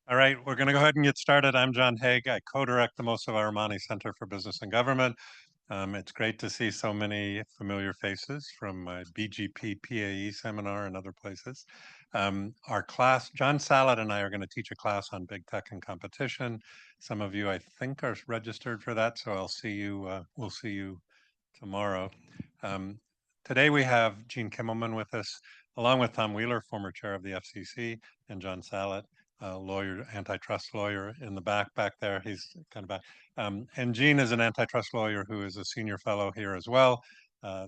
All right, we're going to go ahead and get started. I'm John Haig. I co-direct the Most of Armani Center for Business and Government. It's great to see so many familiar faces from my BGP PAE seminar and other places. Our class, John Salad and I are going to teach a class on big tech and competition. Some of you, I think, are registered for that, so I'll see you. We'll see you tomorrow. Um, Today we have Gene Kimmelman with us, along with Tom Wheeler, former chair of the FCC, and John Sallet, lawyer, antitrust lawyer in the back there. He's kind of back. And Gene is an antitrust lawyer who is a senior fellow here as well,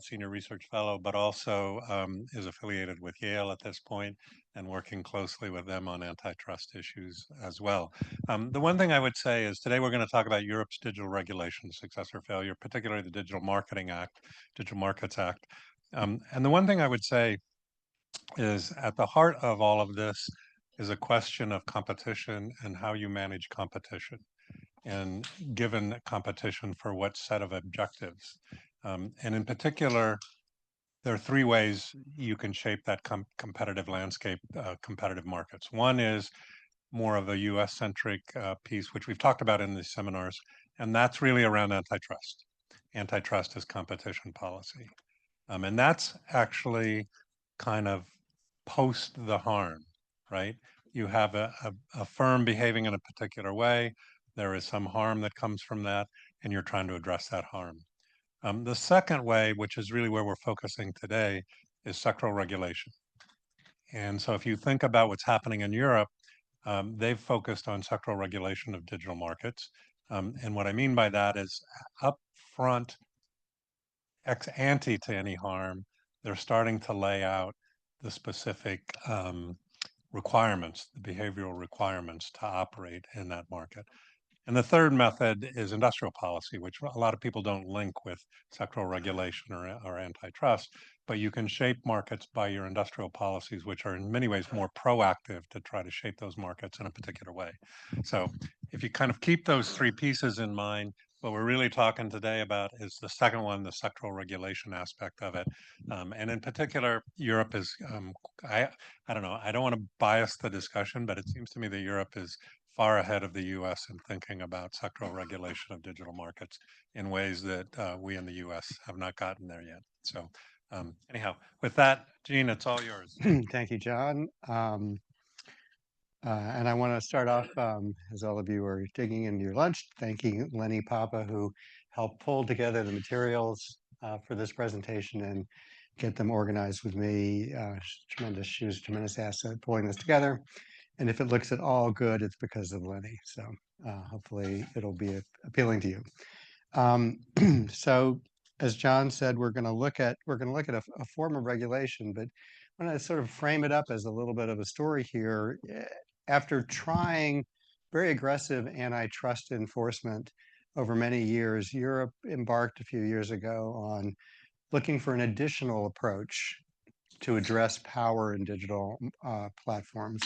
senior research fellow, but also is affiliated with Yale at this point and working closely with them on antitrust issues as well. The one thing I would say is today we're going to talk about Europe's digital regulation, success or failure, particularly the Digital Marketing Act, Digital Markets Act. And the one thing I would say is at the heart of all of this is a question of competition and how you manage competition and given competition for what set of objectives. And in particular, there are three ways you can shape that competitive landscape, competitive markets. One is more of a US centric piece, which we've talked about in these seminars, and that's really around antitrust. Antitrust is competition policy. And that's actually kind of post the harm, right? You have a firm behaving in a particular way. There is some harm that comes from that, and you're trying to address that harm. The second way, which is really where we're focusing today, is sectoral regulation. And so if you think about what's happening in Europe, they've focused on sectoral regulation of digital markets. And what I mean by that is upfront, ex ante to any harm, they're starting to lay out the specific requirements, the behavioral requirements to operate in that market. And the third method is industrial policy, which a lot of people don't link with sectoral regulation or antitrust, but you can shape markets by your industrial policies, which are in many ways more proactive to try to shape those markets in a particular way. So if you kind of keep those three pieces in mind, what we're really talking today about is the second one, the sectoral regulation aspect of it. And in particular, Europe is, I don't know, I don't want to bias the discussion, but it seems to me that Europe is far ahead of the US in thinking about sectoral regulation of digital markets in ways that we in the US have not gotten there yet. So anyhow, with that, Gene, it's all yours. Thank you, John. And I want to start off, as all of you are digging into your lunch, thanking Lenny Papa, who helped pull together the materials for this presentation and get them organized with me. Tremendous, she was a tremendous asset pulling this together. And if it looks at all good, it's because of Lenny. So hopefully it'll be appealing to you. So as John said, we're going to look at a form of regulation, but I'm going to sort of frame it up as a little bit of a story here. After trying very aggressive antitrust enforcement over many years, Europe embarked a few years ago on looking for an additional approach to address power in digital platforms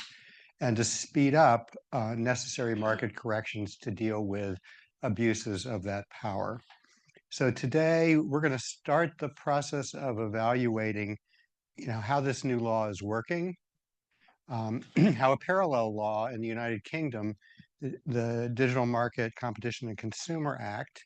and to speed up necessary market corrections to deal with abuses of that power. So today we're going to start the process of evaluating, how this new law is working, how a parallel law in the United Kingdom, the Digital Market Competition and Consumer Act,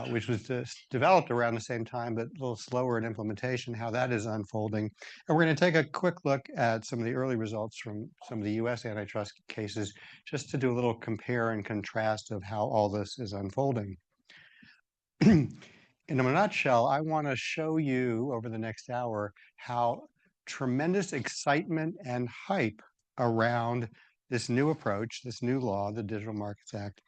which was developed around the same time, but a little slower in implementation, how that is unfolding. And we're going to take a quick look at some of the early results from some of the US antitrust cases, just to do a little compare and contrast of how all this is unfolding. In a nutshell, I want to show you over the next hour how tremendous excitement and hype around this new approach, this new law, the Digital Markets Act,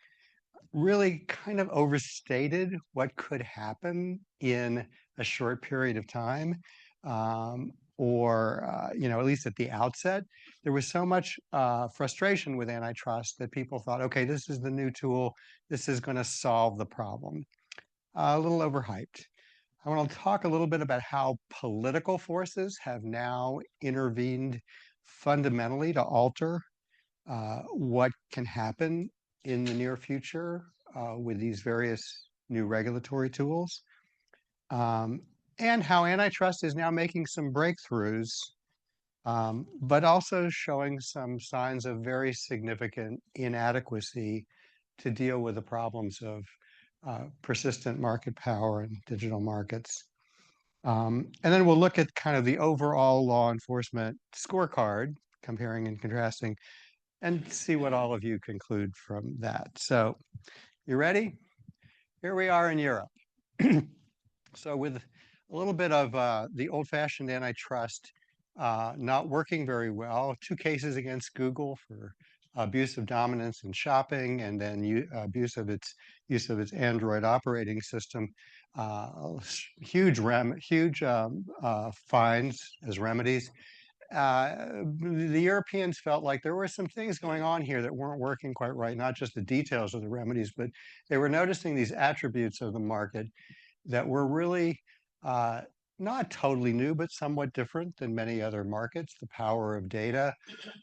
really kind of overstated what could happen in a short period of time. At least at the outset, there was so much frustration with antitrust that people thought, okay, this is the new tool. This is going to solve the problem. A little overhyped. I want to talk a little bit about how political forces have now intervened fundamentally to alter what can happen in the near future with these various new regulatory tools, and how antitrust is now making some breakthroughs but also showing some signs of very significant inadequacy to deal with the problems of persistent market power and digital markets. And then we'll look at kind of the overall law enforcement scorecard, comparing and contrasting, and see what all of you conclude from that. So, you ready? Here we are in Europe. So with a little bit of the old-fashioned antitrust not working very well, two cases against Google for abuse of dominance in shopping, and then abuse of its use of its Android operating system, huge fines as remedies. The Europeans felt like there were some things going on here that weren't working quite right, not just the details of the remedies, but they were noticing these attributes of the market that were really uh, not totally new, but somewhat different than many other markets. The power of data,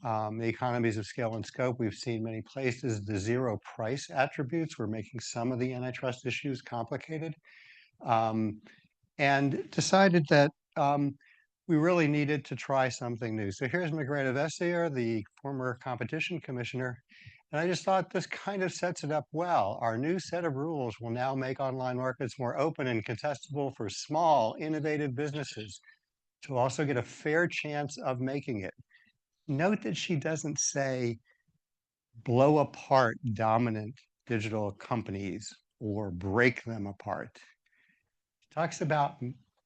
the economies of scale and scope we've seen many places. The zero price attributes were making some of the antitrust issues complicated, um, and decided that we really needed to try something new. So here's Margrethe Vestager, the former competition commissioner, and I just thought this kind of sets it up well. Our new set of rules will now make online markets more open and contestable for small, innovative businesses to also get a fair chance of making it. Note that she doesn't say blow apart dominant digital companies or break them apart. She talks about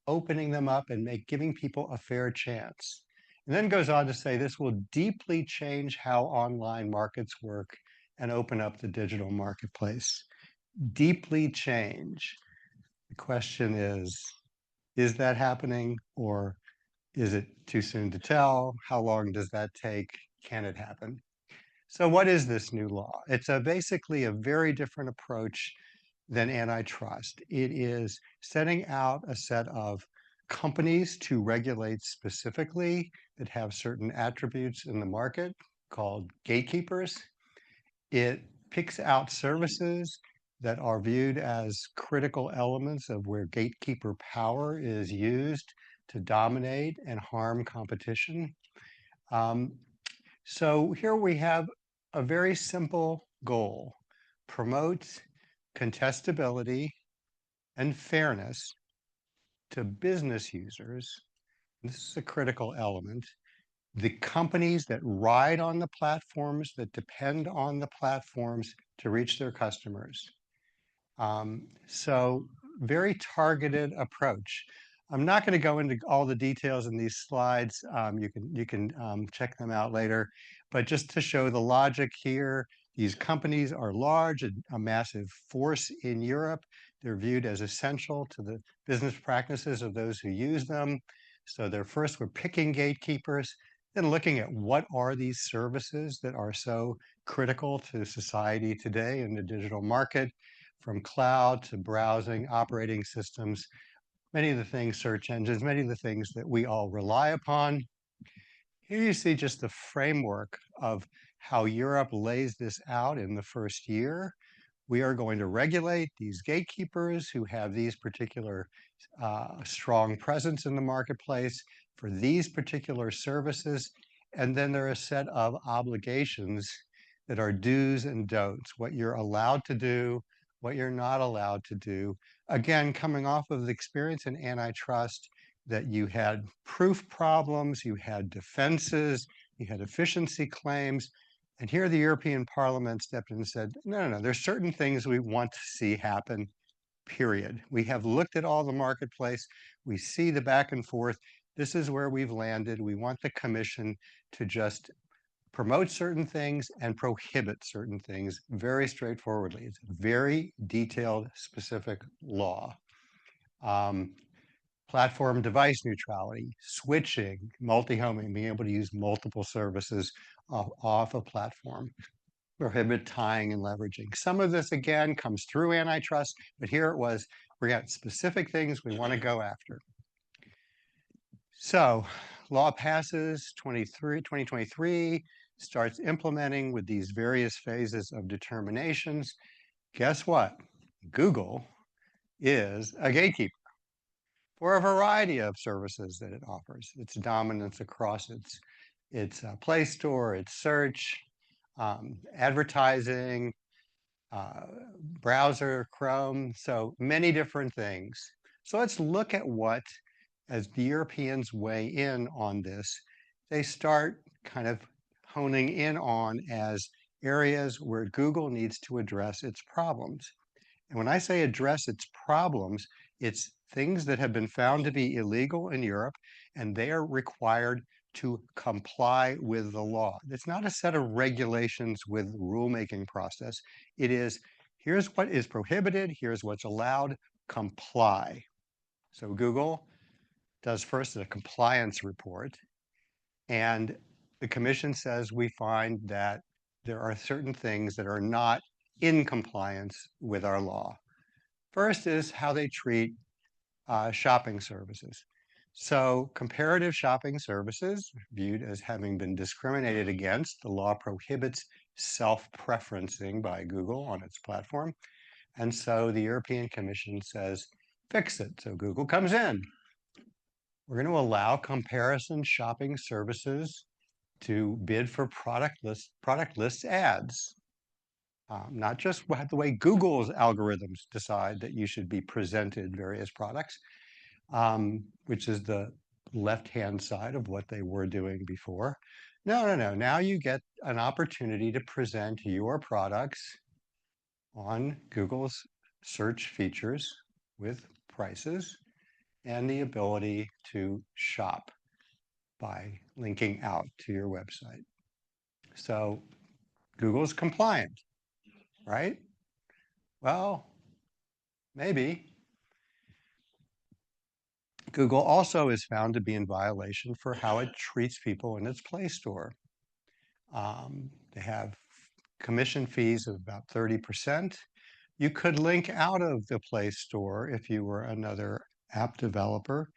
opening them up and giving people a fair chance. And then goes on to say this will deeply change how online markets work and open up the digital marketplace. Deeply change. The question is that happening, or is it too soon to tell? How long does that take? Can it happen? So what is this new law? It's basically a very different approach than antitrust. It is setting out a set of companies to regulate specifically that have certain attributes in the market called gatekeepers. It picks out services that are viewed as critical elements of where gatekeeper power is used to dominate and harm competition. Um, so here we have a very simple goal: promote contestability and fairness to business users. This is a critical element. The companies that ride on the platforms, that depend on the platforms to reach their customers. So very targeted approach. I'm not going to go into all the details in these slides. You can check them out later. But just to show the logic here, these companies are large, a massive force in Europe. They're viewed as essential to the business practices of those who use them. So they're first, we're picking gatekeepers, then looking at what are these services that are so critical to society today in the digital market, from cloud to browsing, operating systems, many of the things, search engines, many of the things that we all rely upon. Here you see just the framework of how Europe lays this out in the first year. We are going to regulate these gatekeepers who have these particular strong presence in the marketplace for these particular services. And then there are a set of obligations that are do's and don'ts, what you're allowed to do, what you're not allowed to do. Again, coming off of the experience in antitrust, that you had proof problems, you had defenses, you had efficiency claims. And here the European Parliament stepped in and said, no, there's certain things we want to see happen, period. We have looked at all the marketplace. We see the back and forth. This is where we've landed. We want the Commission to just promote certain things and prohibit certain things very straightforwardly. It's a very detailed, specific law. Platform device neutrality, switching, multi-homing, being able to use multiple services off a platform, prohibit tying and leveraging. Some of this, again, comes through antitrust, but here it was, we got specific things we want to go after. So law passes 2023, starts implementing with these various phases of determinations. Guess what? Google is a gatekeeper. for a variety of services that it offers. Its dominance across its Play Store, its search, advertising, uh, browser, Chrome, so many different things. So let's look at what, as the Europeans weigh in on this, they start kind of honing in on as areas where Google needs to address its problems. And when I say address its problems, it's things that have been found to be illegal in Europe, and they are required to comply with the law. It's not a set of regulations with rulemaking process. It is, here's what is prohibited, here's what's allowed, comply. So Google does first a compliance report, and the commission says we find that there are certain things that are not in compliance with our law. First is how they treat shopping services. So comparative shopping services, viewed as having been discriminated against, the law prohibits self-preferencing by Google on its platform. And so the European Commission says, fix it. So Google comes in. We're going to allow comparison shopping services to bid for product list ads. Not just the way Google's algorithms decide that you should be presented various products, which is the left-hand side of what they were doing before. No. Now you get an opportunity to present your products on Google's search features with prices and the ability to shop by linking out to your website. So Google's compliant, right? Well, maybe. Google also is found to be in violation for how it treats people in its Play Store. They have commission fees of about 30%. You could link out of the Play Store if you were another app developer,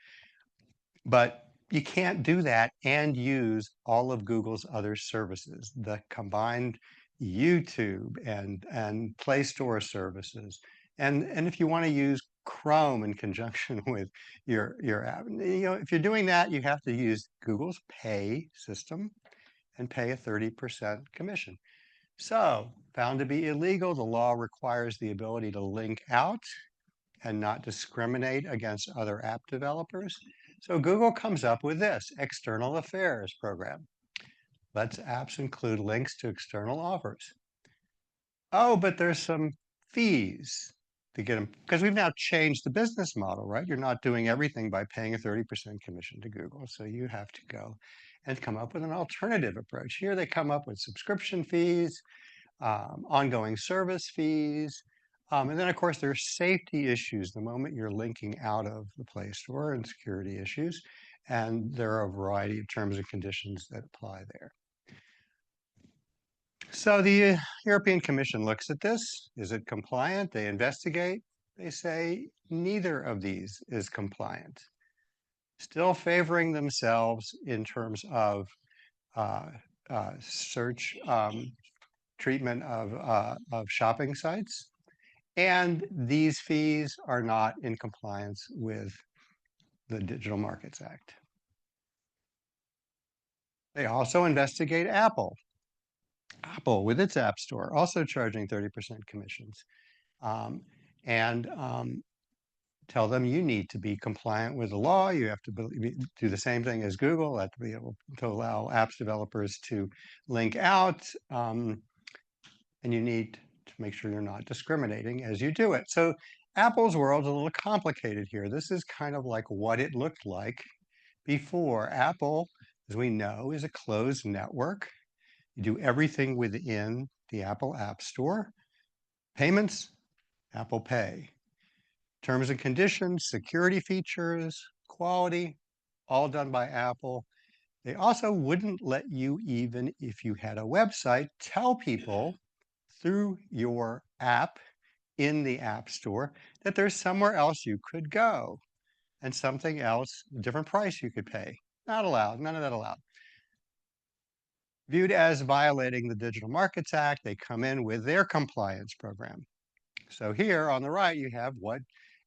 but you can't do that and use all of Google's other services, the combined YouTube and Play Store services. And if you want to use Chrome in conjunction with your app, if you're doing that, you have to use Google's pay system and pay a 30% commission. So found to be illegal, the law requires the ability to link out and not discriminate against other app developers. So Google comes up with this external affairs program. Lets apps include links to external offers. Oh, but there's some fees to get them, because we've now changed the business model, right? You're not doing everything by paying a 30% commission to Google. So you have to go and come up with an alternative approach. Here they come up with subscription fees, ongoing service fees, and then of course there's safety issues the moment you're linking out of the Play Store and security issues. And there are a variety of terms and conditions that apply there. So the European Commission looks at this. Is it compliant? They investigate. They say neither of these is compliant. Still favoring themselves in terms of search treatment of shopping sites. And these fees are not in compliance with the Digital Markets Act. They also investigate Apple. Apple, with its App Store, also charging 30% commissions. Tell them you need to be compliant with the law. You have to do the same thing as Google, have to be able to allow apps developers to link out, and you need to make sure you're not discriminating as you do it. So Apple's world's a little complicated here. This is kind of like what it looked like before. Apple, as we know, is a closed network. You do everything within the Apple App Store. Payments, Apple Pay. Terms and conditions, security features, quality, all done by Apple. They also wouldn't let you, even if you had a website, tell people through your app in the App Store that there's somewhere else you could go and something else, a different price you could pay. Not allowed, none of that allowed. Viewed as violating the Digital Markets Act, they come in with their compliance program. So here on the right, you have what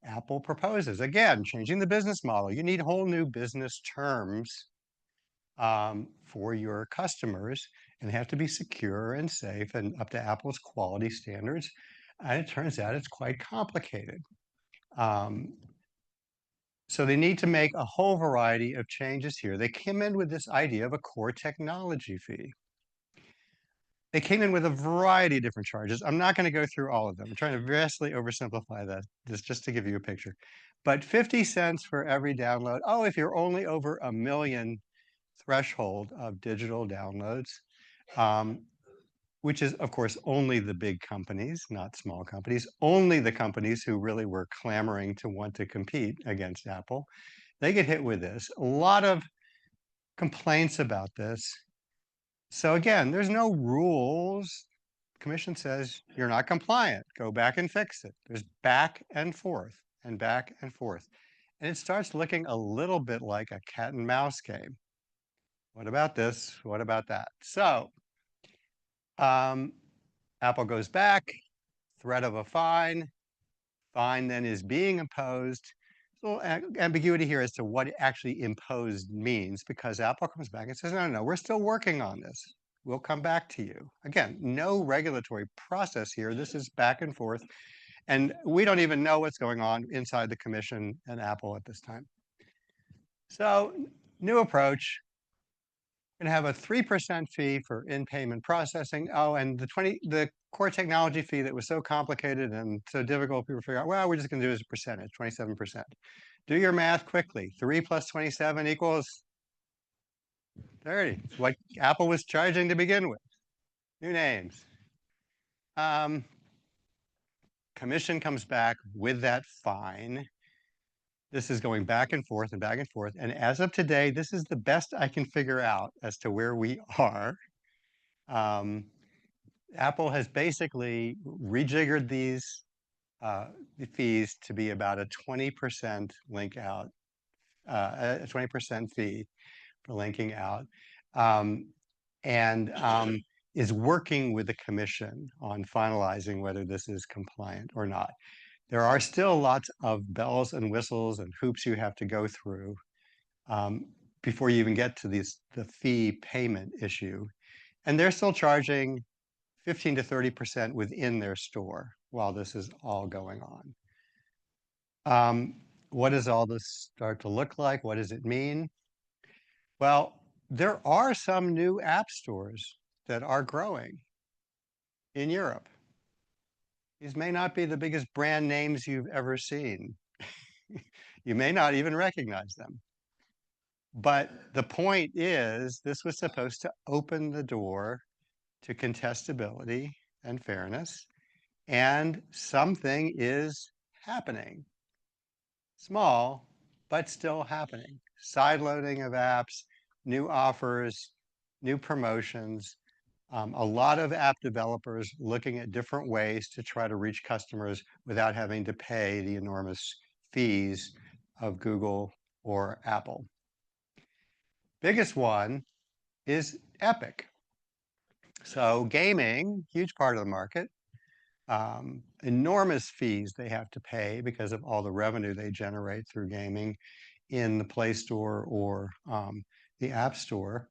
Apple proposes, again, changing the business model. You need whole new business terms for your customers, and they have to be secure and safe and up to Apple's quality standards. And it turns out it's quite complicated. Um, so they need to make a whole variety of changes here. They came in with this idea of a core technology fee. They came in with a variety of different charges. I'm not going to go through all of them. I'm trying to vastly oversimplify that, just to give you a picture. But 50 cents for every download. Oh, if you're only over 1 million threshold of digital downloads, um, which is, of course, only the big companies, not small companies, only the companies who really were clamoring to want to compete against Apple. They get hit with this. A lot of complaints about this. So again, there's no rules. Commission says you're not compliant. Go back and fix it. There's back and forth and back and forth. And it starts looking a little bit like a cat and mouse game. What about this? What about that? So um, Apple goes back, threat of a fine. Fine then is being imposed. So ambiguity here as to what actually imposed means, because Apple comes back and says, no, we're still working on this. We'll come back to you. Again, no regulatory process here. This is back and forth. And we don't even know what's going on inside the Commission and Apple at this time. So new approach. Going to have a 3% fee for in-payment processing. Oh, and the core technology fee that was so complicated and so difficult, people figure out, well, we're just going to do it as a percentage, 27%. Do your math quickly. 3 plus 27 equals 30. It's what Apple was charging to begin with. New names. Commission comes back with that fine. This is going back and forth and back and forth. And as of today, this is the best I can figure out as to where we are. Apple has basically rejiggered these fees to be about a 20% link out, a 20% fee for linking out, and is working with the Commission on finalizing whether this is compliant or not. There are still lots of bells and whistles and hoops you have to go through before you even get to the fee payment issue. And they're still charging 15 to 30% within their store while this is all going on. What does all this start to look like? What does it mean? Well, there are some new app stores that are growing in Europe. These may not be the biggest brand names you've ever seen. You may not even recognize them. But the point is, this was supposed to open the door to contestability and fairness, and something is happening. Small, but still happening. Sideloading of apps, new offers, new promotions, a lot of app developers looking at different ways to try to reach customers without having to pay the enormous fees of Google or Apple. Biggest one is Epic. So gaming, huge part of the market, enormous fees they have to pay because of all the revenue they generate through gaming in the Play Store or the App Store.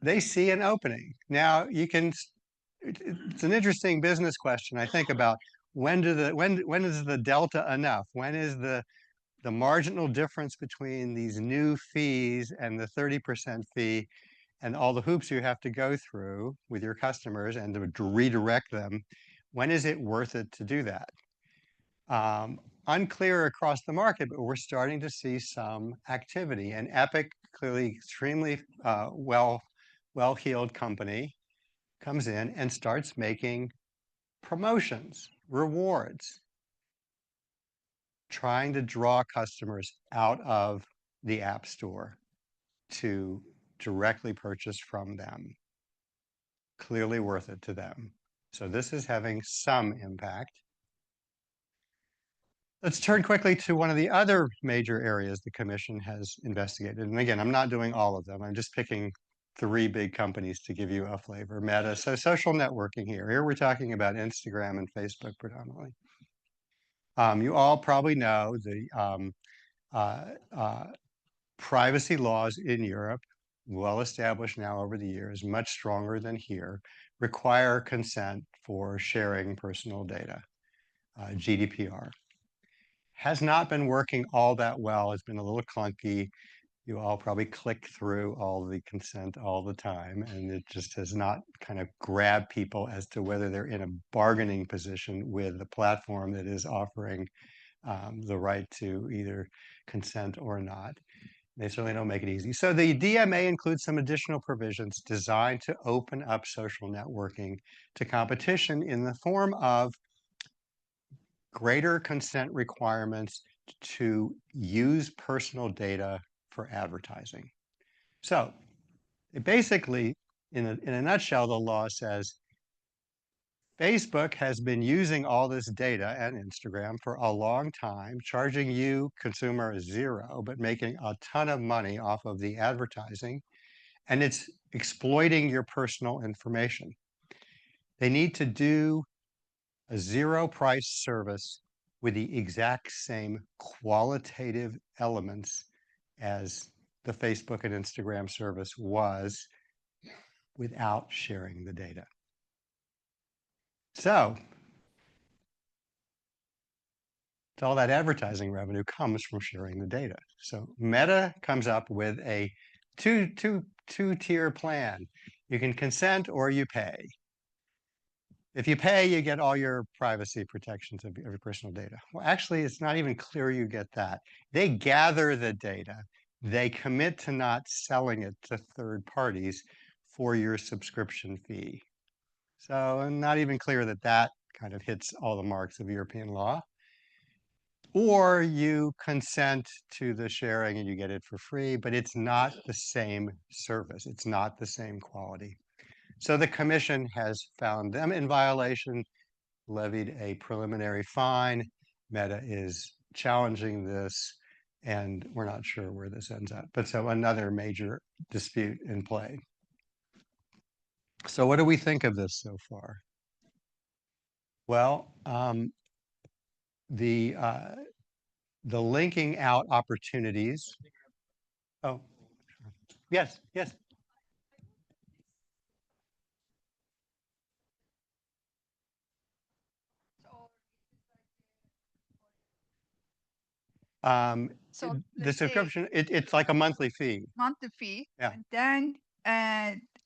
They see an opening. Now you can, it's an interesting business question, I think, about when is the delta enough? When is the marginal difference between these new fees and the 30% fee and all the hoops you have to go through with your customers and to redirect them? When is it worth it to do that? Unclear across the market, but we're starting to see some activity. And Epic, clearly extremely well-heeled company, comes in and starts making promotions, rewards, trying to draw customers out of the App Store to directly purchase from them. Clearly worth it to them. So this is having some impact. Let's turn quickly to one of the other major areas the Commission has investigated. And again, I'm not doing all of them. I'm just picking 3 big companies to give you a flavor. Meta, so social networking here. Here we're talking about Instagram and Facebook predominantly. You all probably know the uh, uh, privacy laws in Europe, well established now over the years, much stronger than here, require consent for sharing personal data, GDPR. Has not been working all that well. It's been a little clunky. You all probably click through all the consent all the time, and it just has not kind of grabbed people as to whether they're in a bargaining position with the platform that is offering the right to either consent or not. They certainly don't make it easy. So the DMA includes some additional provisions designed to open up social networking to competition in the form of greater consent requirements to use personal data for advertising. So basically, in a nutshell, the law says Facebook has been using all this data and Instagram for a long time, charging you, consumer, zero, but making a ton of money off of the advertising, and it's exploiting your personal information. They need to do a zero price service with the exact same qualitative elements as the Facebook and Instagram service was without sharing the data. So all that advertising revenue comes from sharing the data. So Meta comes up with a two-tier plan. You can consent or you pay. If you pay, you get all your privacy protections of your personal data. Well, actually, it's not even clear you get that. They gather the data. They commit to not selling it to third parties for your subscription fee. So I'm not even clear that that kind of hits all the marks of European law. Or you consent to the sharing and you get it for free, but it's not the same service. It's not the same quality. So the commission has found them in violation, levied a preliminary fine. Meta is challenging this, and we're not sure where this ends up. But so another major dispute in play. So what do we think of this so far? Well, the linking out opportunities. Oh, yes, yes. So The let's say subscription, it's like a monthly fee. monthly fee, Yeah. and then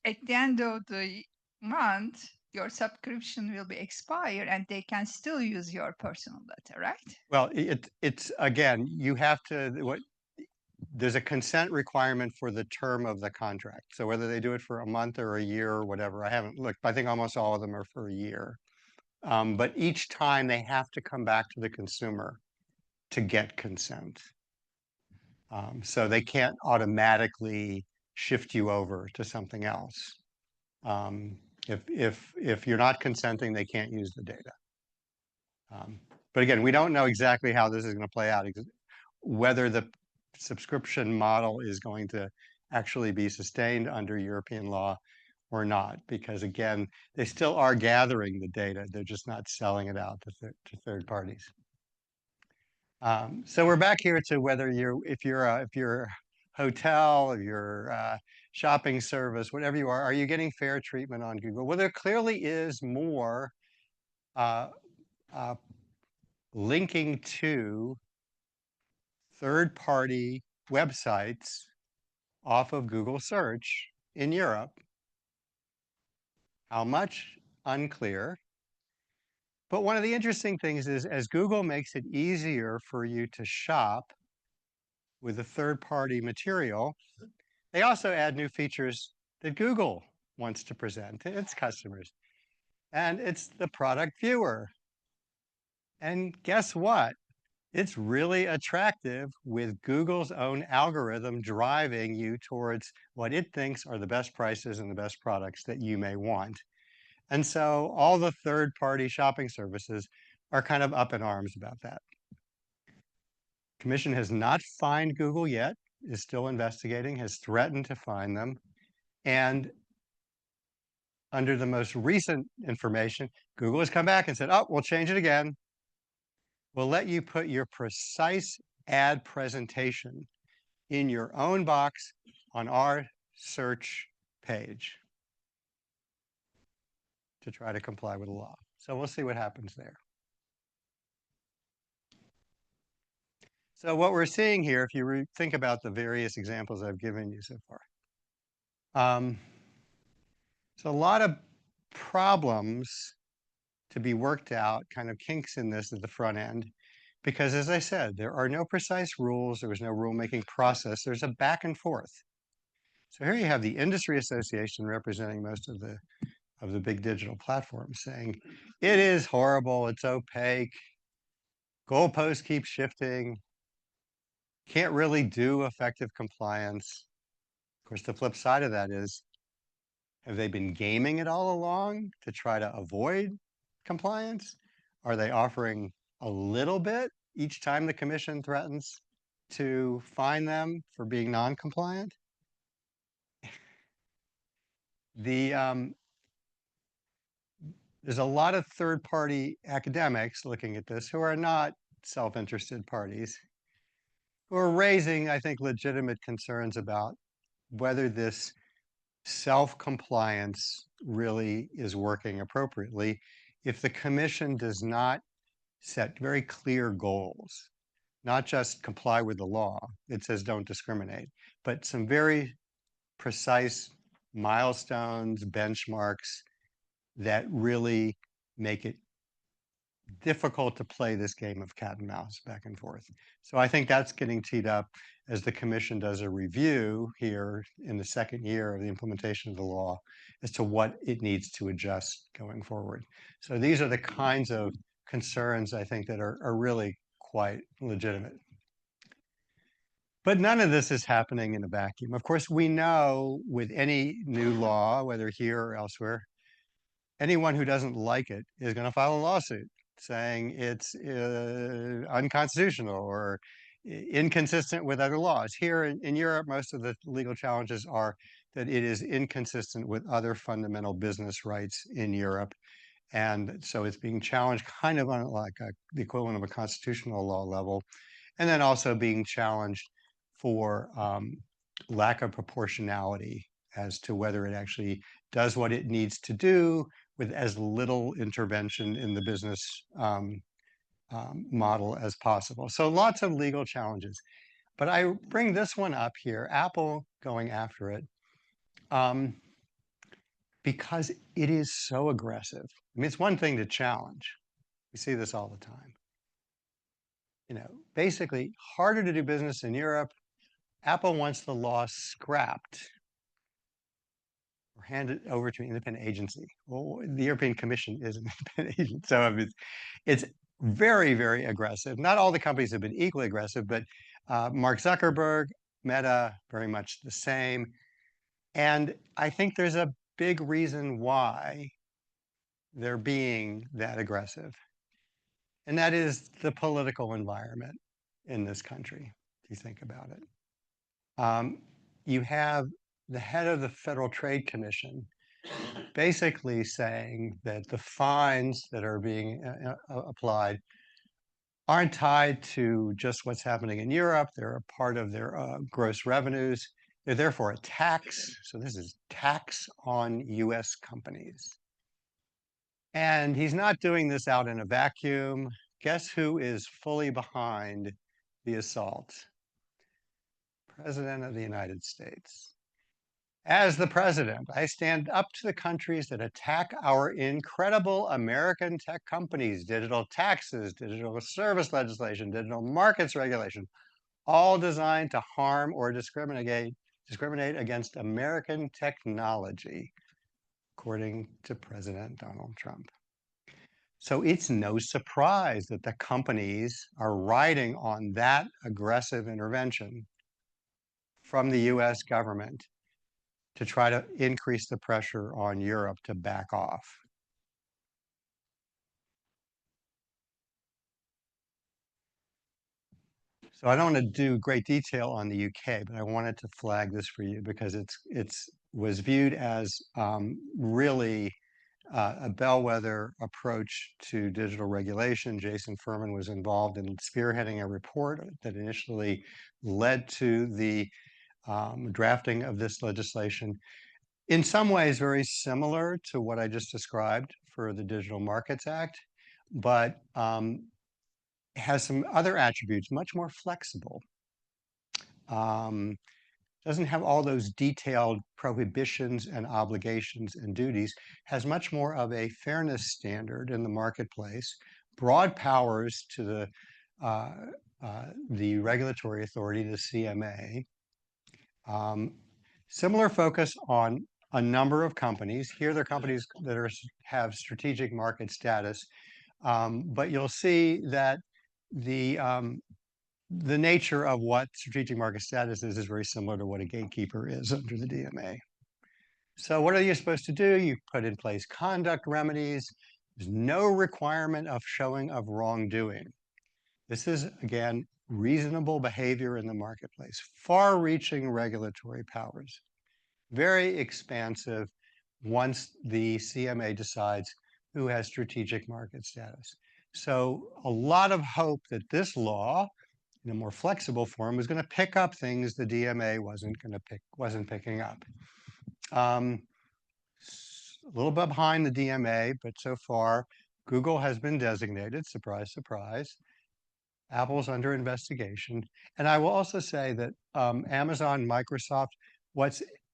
at the end of the month, your subscription will be expired, and they can still use your personal data, right? Well, it's again, you have to there's a consent requirement for the term of the contract. So whether they do it for a month or a year or whatever, I haven't looked. I think almost all of them are for a year. But each time they have to come back to the consumer to get consent. So they can't automatically shift you over to something else. If you're not consenting, they can't use the data. But again, we don't know exactly how this is going to play out, whether the subscription model is going to actually be sustained under European law or not, because again, they still are gathering the data. They're just not selling it out to third parties. So we're back here to whether if you're a hotel, if you're a shopping service, whatever you are you getting fair treatment on Google? Well, there clearly is more uh, linking to third-party websites off of Google search in Europe. How much? Unclear. But one of the interesting things is as Google makes it easier for you to shop with the third-party material, they also add new features that Google wants to present to its customers. And it's the product viewer. And guess what? It's really attractive with Google's own algorithm driving you towards what it thinks are the best prices and the best products that you may want. And so all the third-party shopping services are kind of up in arms about that. Commission has not fined Google yet, is still investigating, has threatened to fine them. And under the most recent information, Google has come back and said, oh, we'll change it again. will let you put your precise ad presentation in your own box on our search page to try to comply with the law. So we'll see what happens there. So what we're seeing here, if you think about the various examples I've given you so far, so a lot of problems to be worked out, kind of kinks in this at the front end, because as I said, there are no precise rules, there was no rulemaking process, there's a back and forth. So here you have the industry association representing most of the big digital platforms saying, it is horrible, it's opaque, goalposts keep shifting, can't really do effective compliance. Of course, the flip side of that is, have they been gaming it all along to try to avoid compliance? Are they offering a little bit each time the commission threatens to fine them for being non-compliant? There's a lot of third-party academics looking at this who are not self-interested parties, who are raising, I think, legitimate concerns about whether this self-compliance really is working appropriately if the commission does not set very clear goals, not just comply with the law, it says don't discriminate, but some very precise milestones, benchmarks that really make it difficult to play this game of cat and mouse back and forth. So I think that's getting teed up as the commission does a review here in the second year of the implementation of the law as to what it needs to adjust going forward. So these are the kinds of concerns I think that are really quite legitimate. But none of this is happening in a vacuum. Of course, we know with any new law, whether here or elsewhere, anyone who doesn't like it is going to file a lawsuit saying it's unconstitutional or inconsistent with other laws. Here in Europe, most of the legal challenges are that it is inconsistent with other fundamental business rights in Europe. And so it's being challenged kind of on like the equivalent of a constitutional law level, and then also being challenged for lack of proportionality as to whether it actually does what it needs to do with as little intervention in the business model as possible. So lots of legal challenges. But I bring this one up here, Apple going after it, because it is so aggressive. I mean, it's one thing to challenge. We see this all the time. You know, basically harder to do business in Europe. Apple wants the law scrapped or handed over to an independent agency. Well, the European Commission is an independent agency. So it's very, very aggressive. Not all the companies have been equally aggressive, but Mark Zuckerberg, Meta, very much the same. And I think there's a big reason why they're being that aggressive. And that is the political environment in this country, if you think about it. You have the head of the Federal Trade Commission basically saying that the fines that are being applied aren't tied to just what's happening in Europe. They're a part of their gross revenues. They're therefore a tax. So this is tax on US companies. And he's not doing this out in a vacuum. Guess who is fully behind the assault? President of the United States. As the president, I stand up to the countries that attack our incredible American tech companies, digital taxes, digital service legislation, digital markets regulation, all designed to harm or discriminate against American technology, according to President Donald Trump. So it's no surprise that the companies are riding on that aggressive intervention from the US government to try to increase the pressure on Europe to back off. So I don't want to do great detail on the UK, but I wanted to flag this for you because it was viewed as really a bellwether approach to digital regulation. Jason Furman was involved in spearheading a report that initially led to the drafting of this legislation. In some ways, very similar to what I just described for the Digital Markets Act, but has some other attributes, much more flexible. Doesn't have all those detailed prohibitions and obligations and duties, has much more of a fairness standard in the marketplace, broad powers to the regulatory authority, the CMA, similar focus on a number of companies. Here, they're companies that have strategic market status, but you'll see that the nature of what strategic market status is very similar to what a gatekeeper is under the DMA. So what are you supposed to do? You put in place conduct remedies. There's no requirement of showing of wrongdoing. This is, again, reasonable behavior in the marketplace, far-reaching regulatory powers, very expansive once the CMA decides who has strategic market status. So a lot of hope that this law, in a more flexible form, was going to pick up things the DMA wasn't picking up. A little bit behind the DMA, but so far, Google has been designated. Surprise, surprise. Apple's under investigation. And I will also say that Amazon, Microsoft,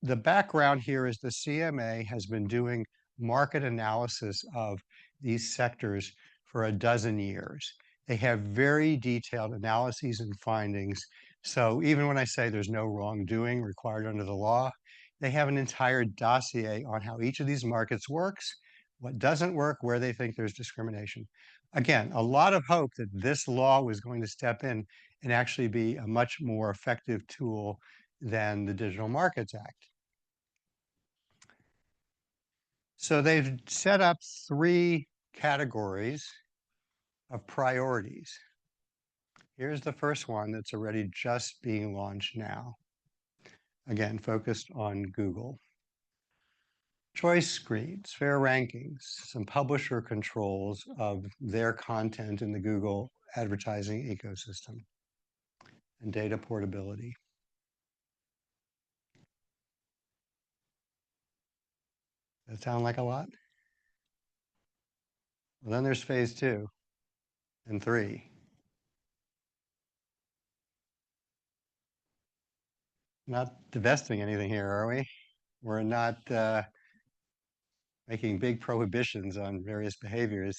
the background here is the CMA has been doing market analysis of these sectors for a dozen years. They have very detailed analyses and findings. So even when I say there's no wrongdoing required under the law, they have an entire dossier on how each of these markets works, what doesn't work, where they think there's discrimination. Again, a lot of hope that this law was going to step in and actually be a much more effective tool than the Digital Markets Act. So they've set up 3 categories of priorities. Here's the first one that's already just being launched now. Again, focused on Google. Choice screens, fair rankings, some publisher controls of their content in the Google advertising ecosystem, and data portability. Does that sound like a lot? Well, then there's phase 2 and 3. Not divesting anything here, are we? We're not making big prohibitions on various behaviors.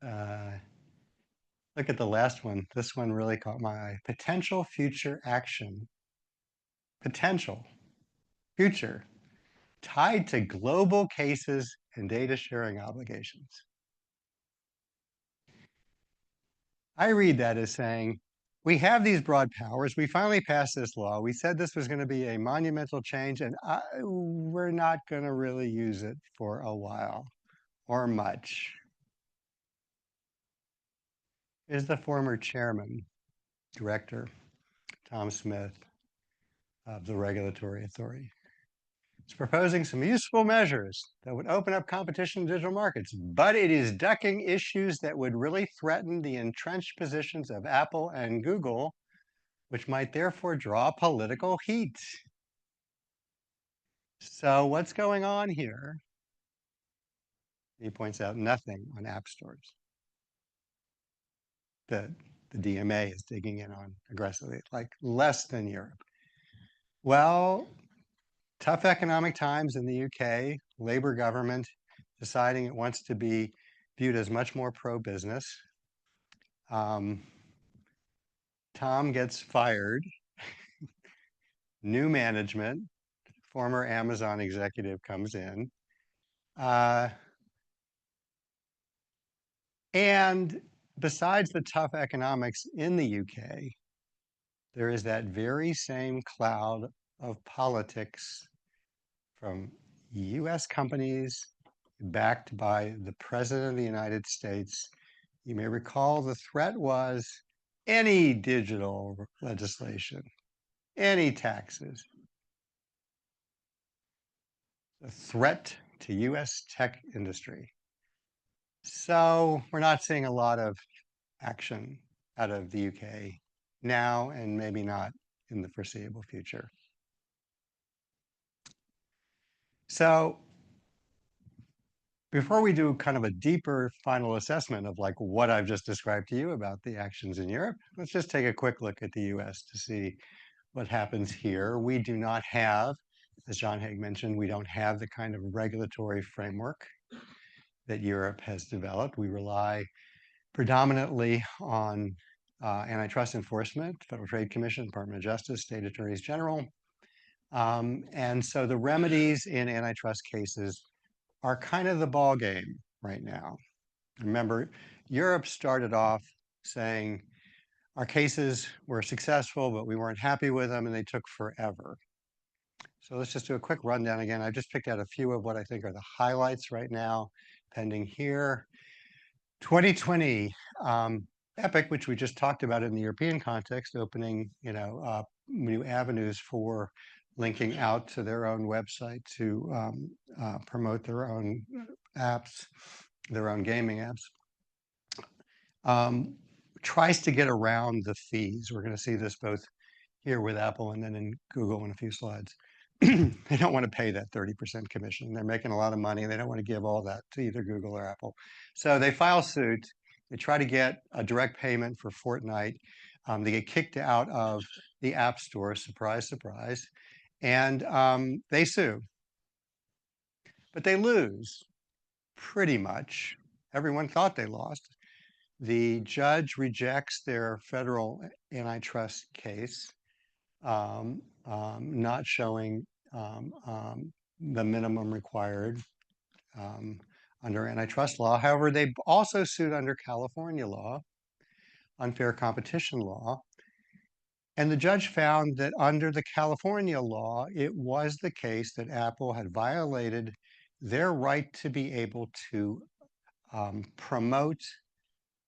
Look at the last one. This one really caught my eye. Potential future action. Potential. Future. Tied to global cases and data sharing obligations. I read that as saying, we have these broad powers. We finally passed this law. We said this was going to be a monumental change, and we're not going to really use it for a while or much. Here's the former chairman, director, Tom Smith, of the regulatory authority. It's proposing some useful measures that would open up competition in digital markets, but it is ducking issues that would really threaten the entrenched positions of Apple and Google, which might therefore draw political heat. So what's going on here? He points out nothing on app stores that the DMA is digging in on aggressively, like less than Europe. Well, tough economic times in the UK, Labour government deciding it wants to be viewed as much more pro-business. Tom gets fired. New management, former Amazon executive comes in. And besides the tough economics in the UK, there is that very same cloud of politics from US companies backed by the President of the United States. You may recall the threat was any digital legislation, any taxes. a threat to US tech industry. So we're not seeing a lot of action out of the UK now, and maybe not in the foreseeable future. So before we do kind of a deeper final assessment of like what I've just described to you about the actions in Europe, let's just take a quick look at the US to see what happens here. We do not have, as John Haig mentioned, we don't have the kind of regulatory framework that Europe has developed. We rely predominantly on antitrust enforcement, Federal Trade Commission, Department of Justice, state attorneys general. And so the remedies in antitrust cases are kind of the ball game right now. Remember, Europe started off saying our cases were successful, but we weren't happy with them and they took forever. So let's just do a quick rundown again. I just picked out a few of what I think are the highlights right now pending here. 2020, Epic, which we just talked about in the European context, opening new avenues for linking out to their own website to promote their own apps, their own gaming apps, tries to get around the fees. We're going to see this both here with Apple and then in Google in a few slides. They don't want to pay that 30% commission. They're making a lot of money. They don't want to give all that to either Google or Apple. So they file suit. They try to get a direct payment for Fortnite. They get kicked out of the App Store, surprise, surprise. And they sue. But they lose, pretty much. Everyone thought they lost. The judge rejects their federal antitrust case, not showing the minimum required under antitrust law. However, they also sued under California law, unfair competition law. And the judge found that under the California law, it was the case that Apple had violated their right to be able to promote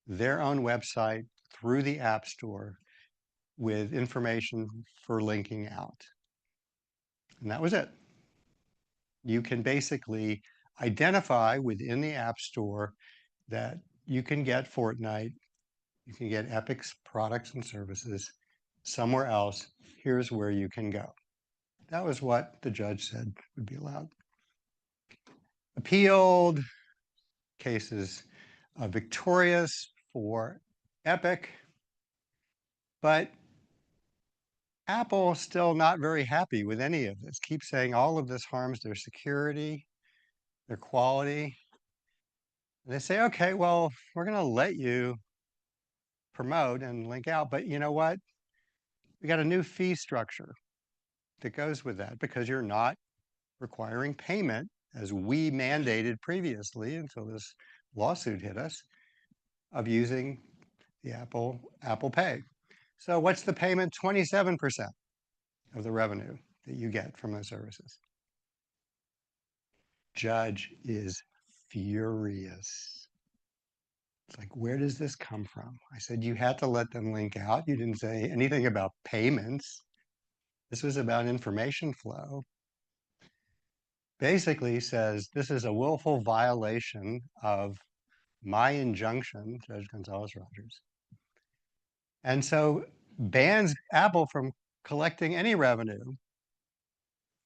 their own website through the App Store with information for linking out. And that was it. You can basically identify within the App Store that you can get Fortnite, you can get Epic's products and services somewhere else. Here's where you can go. That was what the judge said would be allowed. Appealed, cases victorious for Epic, but Apple still not very happy with any of this. Keeps saying all of this harms their security, their quality. And they say, okay, well, we're going to let you promote and link out, but you know what? We got a new fee structure that goes with that because you're not requiring payment as we mandated previously until this lawsuit hit us of using the Apple Pay. So what's the payment? 27% of the revenue that you get from those services. Judge is furious. It's like, where does this come from? I said, you had to let them link out. You didn't say anything about payments. This was about information flow. Basically says this is a willful violation of my injunction, Judge Gonzalez-Rogers. And so bans Apple from collecting any revenue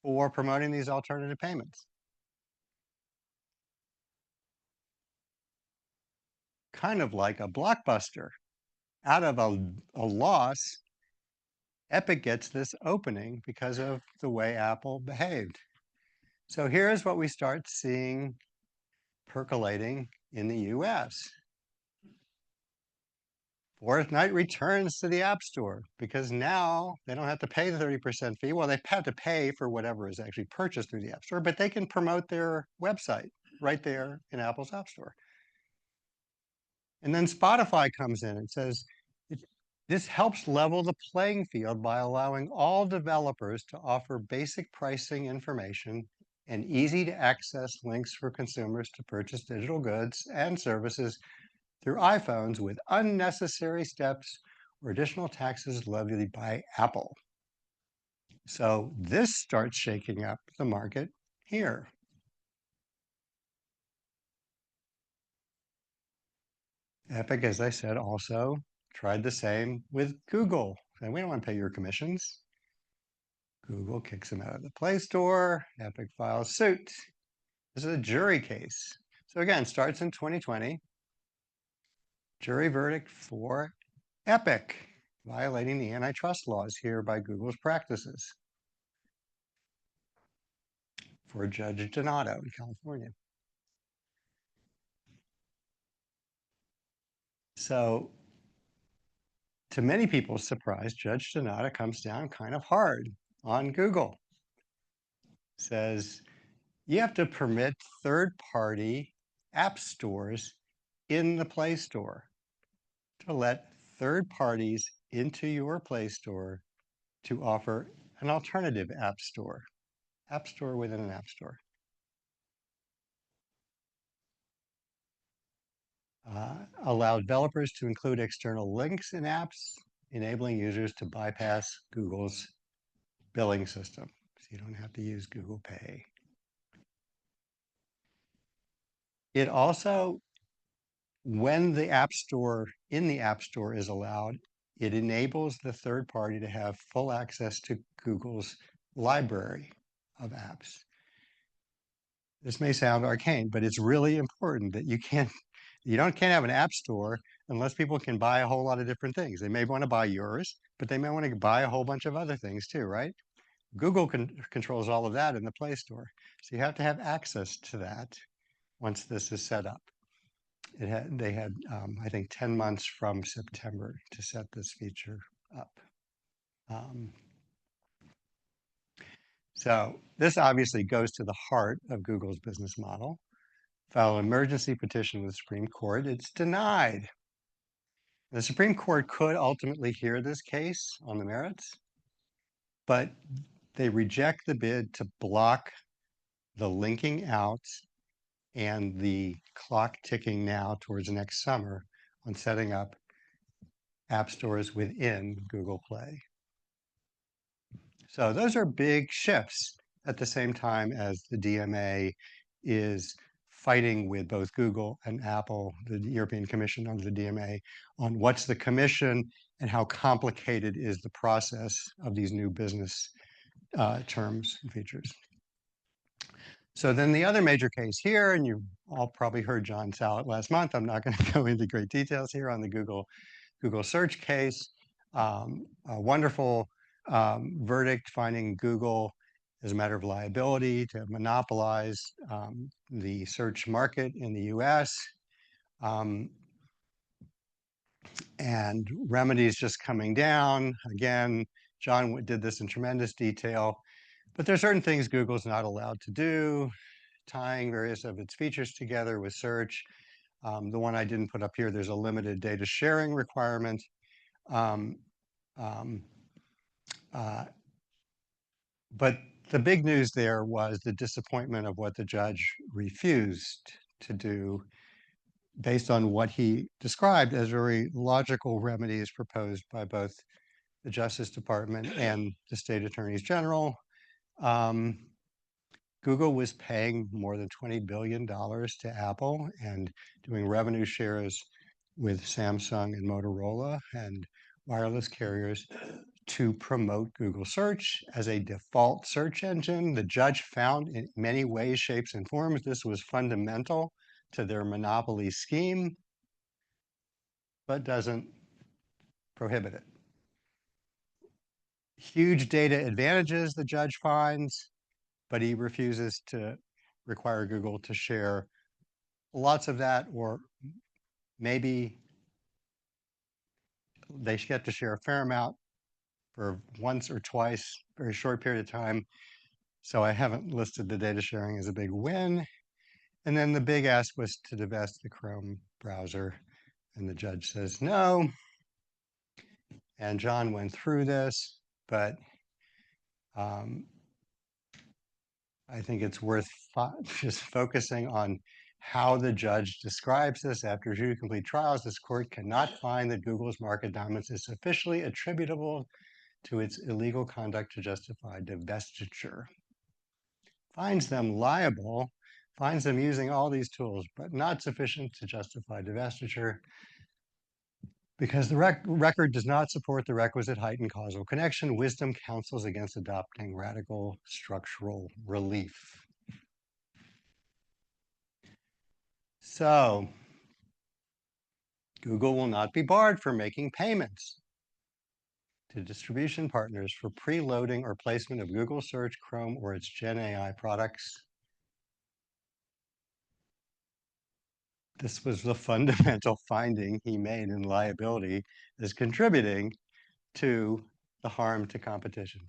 for promoting these alternative payments. Kind of like a blockbuster. Out of a loss, Epic gets this opening because of the way Apple behaved. So here's what we start seeing percolating in the US. Fortnite returns to the App Store because now they don't have to pay the 30% fee. Well, they have to pay for whatever is actually purchased through the App Store, but they can promote their website right there in Apple's App Store. And then Spotify comes in and says, this helps level the playing field by allowing all developers to offer basic pricing information and easy to access links for consumers to purchase digital goods and services through iPhones with unnecessary steps or additional taxes levied by Apple. So this starts shaking up the market here. Epic, as I said, also tried the same with Google. And we don't want to pay your commissions. Google kicks them out of the Play Store. Epic files suit. This is a jury case. So again, starts in 2020. Jury verdict for Epic, violating the antitrust laws here by Google's practices, for Judge Donato in California. So to many people's surprise, Judge Donato comes down kind of hard on Google. Says, you have to permit third-party app stores in the Play Store to let third parties into your Play Store to offer an alternative app store within an app store. Allow developers to include external links in apps, enabling users to bypass Google's billing system. So you don't have to use Google Pay. It also, when the App Store, in the App Store is allowed, it enables the third party to have full access to Google's library of apps. This may sound arcane, but it's really important that you can't have an app store unless people can buy a whole lot of different things. They may want to buy yours, but they may want to buy a whole bunch of other things too, right? Google controls all of that in the Play Store. So you have to have access to that once this is set up. They had, I think, 10 months from September to set this feature up. So this obviously goes to the heart of Google's business model. File an emergency petition with the Supreme Court. It's denied. The Supreme Court could ultimately hear this case on the merits, but they reject the bid to block the linking out and the clock ticking now towards next summer on setting up app stores within Google Play. So those are big shifts at the same time as the DMA is fighting with both Google and Apple, the European Commission under the DMA, on what's the commission and how complicated is the process of these new business terms and features. So then the other major case here, and you all probably heard John Sallet last month. I'm not going to go into great details here on the Google search case. A wonderful verdict finding Google as a matter of liability to monopolize the search market in the US. And remedies just coming down. Again, John did this in tremendous detail. But there are certain things Google's not allowed to do, tying various of its features together with search. The one I didn't put up here, there's a limited data sharing requirement. But the big news there was the disappointment of what the judge refused to do based on what he described as very logical remedies proposed by both the Justice Department and the state attorneys general. Google was paying more than $20 billion to Apple and doing revenue shares with Samsung and Motorola and wireless carriers to promote Google search as a default search engine. The judge found in many ways, shapes, and forms this was fundamental to their monopoly scheme, but doesn't prohibit it. Huge data advantages the judge finds, but he refuses to require Google to share lots of that, or maybe they get to share a fair amount for once or twice, very short period of time. So I haven't listed the data sharing as a big win. And then the big ask was to divest the Chrome browser. And the judge says no. And John went through this, but I think it's worth just focusing on how the judge describes this. After 2 complete trials, this court cannot find that Google's market dominance is sufficiently attributable to its illegal conduct to justify divestiture. finds them liable, finds them using all these tools, but not sufficient to justify divestiture because the record does not support the requisite heightened causal connection. Wisdom counsels against adopting radical structural relief. So Google will not be barred from making payments to distribution partners for preloading or placement of Google Search, Chrome, or its Gen AI products. This was the fundamental finding he made in liability as contributing to the harm to competition.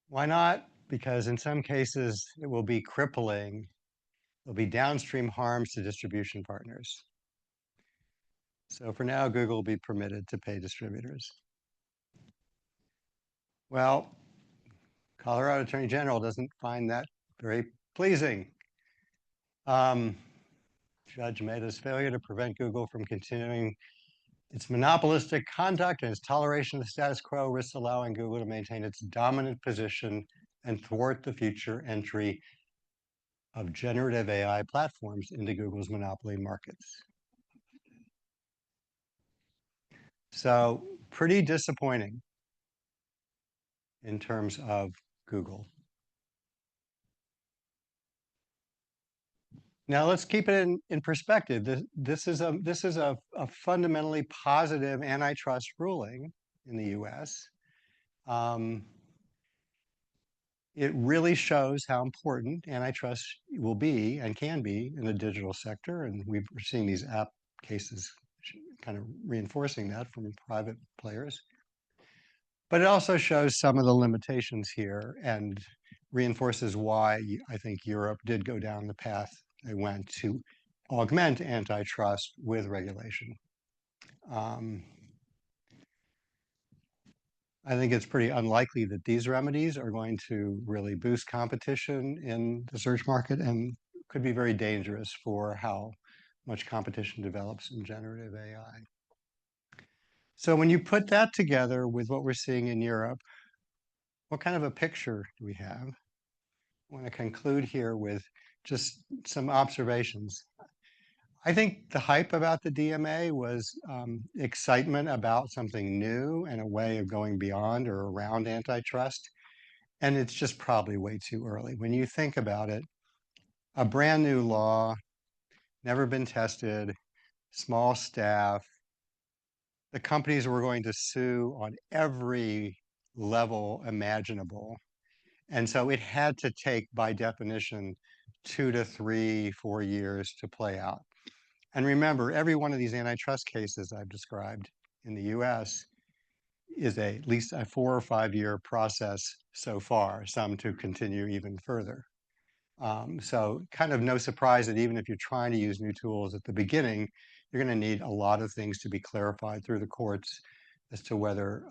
Why not? Because in some cases, it will be crippling. There'll be downstream harms to distribution partners. So for now, Google will be permitted to pay distributors. Well, Colorado Attorney General doesn't find that very pleasing. Judge Meda's failure to prevent Google from continuing its monopolistic conduct and its toleration of the status quo risks allowing Google to maintain its dominant position and thwart the future entry of generative AI platforms into Google's monopoly markets. So pretty disappointing in terms of Google. Now let's keep it in perspective. This is a fundamentally positive antitrust ruling in the U.S. It really shows how important antitrust will be and can be in the digital sector, and we're seeing these app cases kind of reinforcing that from private players. But it also shows some of the limitations here and reinforces why I think Europe did go down the path they went to augment antitrust with regulation. I think it's pretty unlikely that these remedies are going to really boost competition in the search market and could be very dangerous for how much competition develops in generative AI. So when you put that together with what we're seeing in Europe, what kind of a picture do we have? I want to conclude here with just some observations. I think the hype about the DMA was excitement about something new and a way of going beyond or around antitrust. And it's just probably way too early. When you think about it, a brand new law, never been tested, small staff, the companies were going to sue on every level imaginable. And so it had to take, by definition, 2 to 3, 4 years to play out. And remember, every one of these antitrust cases I've described in the US is at least a 4 or 5 year process so far, some to continue even further. So kind of no surprise that even if you're trying to use new tools at the beginning, you're going to need a lot of things to be clarified through the courts as to whether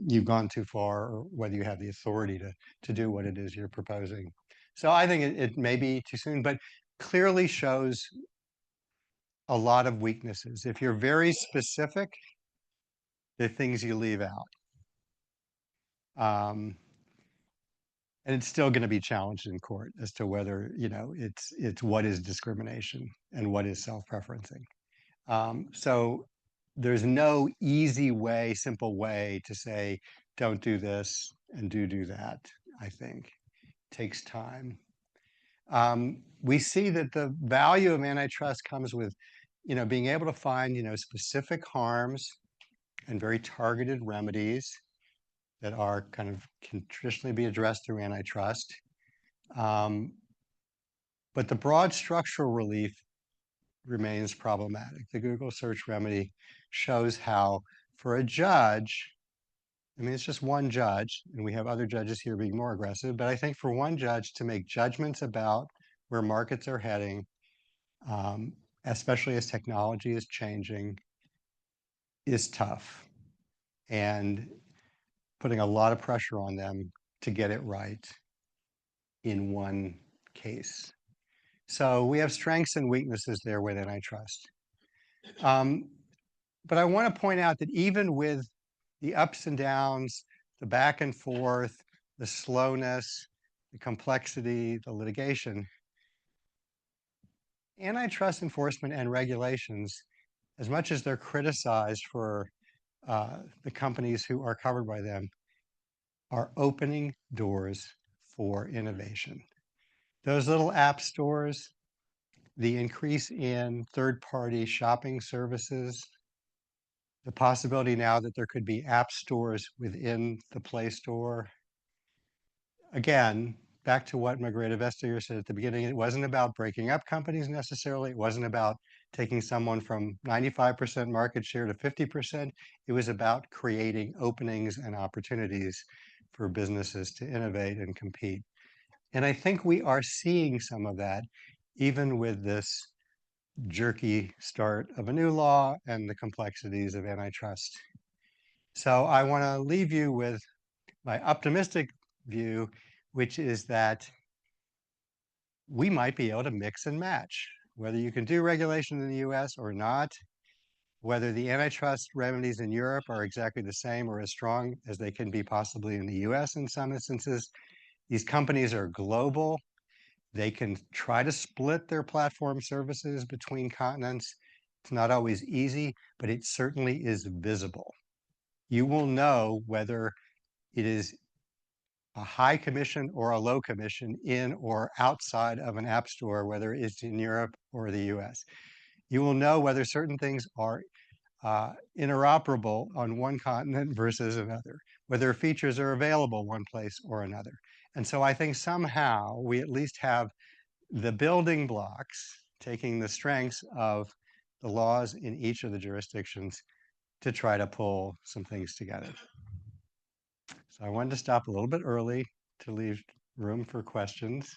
you've gone too far or whether you have the authority to do what it is you're proposing. So I think it may be too soon, but clearly shows a lot of weaknesses. If you're very specific, the things you leave out. And it's still going to be challenged in court as to whether, it's what is discrimination and what is self-preferencing. So there's no easy way, simple way to say, don't do this and do that, I think. It takes time. We see that the value of antitrust comes with, being able to find, specific harms and very targeted remedies that are can traditionally be addressed through antitrust. But the broad structural relief remains problematic. The Google search remedy shows how for a judge, it's just one judge, and we have other judges here being more aggressive, but I think for one judge to make judgments about where markets are heading, especially as technology is changing, is tough. And putting a lot of pressure on them to get it right in one case. So we have strengths and weaknesses there with antitrust. But I want to point out that even with the ups and downs, the back and forth, the slowness, the complexity, the litigation. Antitrust enforcement and regulations, as much as they're criticized for the companies who are covered by them, are opening doors for innovation. Those little app stores, the increase in third-party shopping services, the possibility now that there could be app stores within the Play Store. Again, back to what Margrethe Vestager said at the beginning, it wasn't about breaking up companies necessarily. It wasn't about taking someone from 95% market share to 50%. It was about creating openings and opportunities for businesses to innovate and compete. And I think we are seeing some of that, even with this jerky start of a new law and the complexities of antitrust. So I want to leave you with my optimistic view, which is that we might be able to mix and match, whether you can do regulation in the US or not, whether the antitrust remedies in Europe are exactly the same or as strong as they can be possibly in the US in some instances. These companies are global. They can try to split their platform services between continents. It's not always easy, but it certainly is visible. You will know whether it is a high commission or a low commission in or outside of an app store, whether it's in Europe or the US. You will know whether certain things are interoperable on one continent versus another, whether features are available one place or another. And so I think somehow we at least have the building blocks, taking the strengths of the laws in each of the jurisdictions to try to pull some things together. So I wanted to stop a little bit early to leave room for questions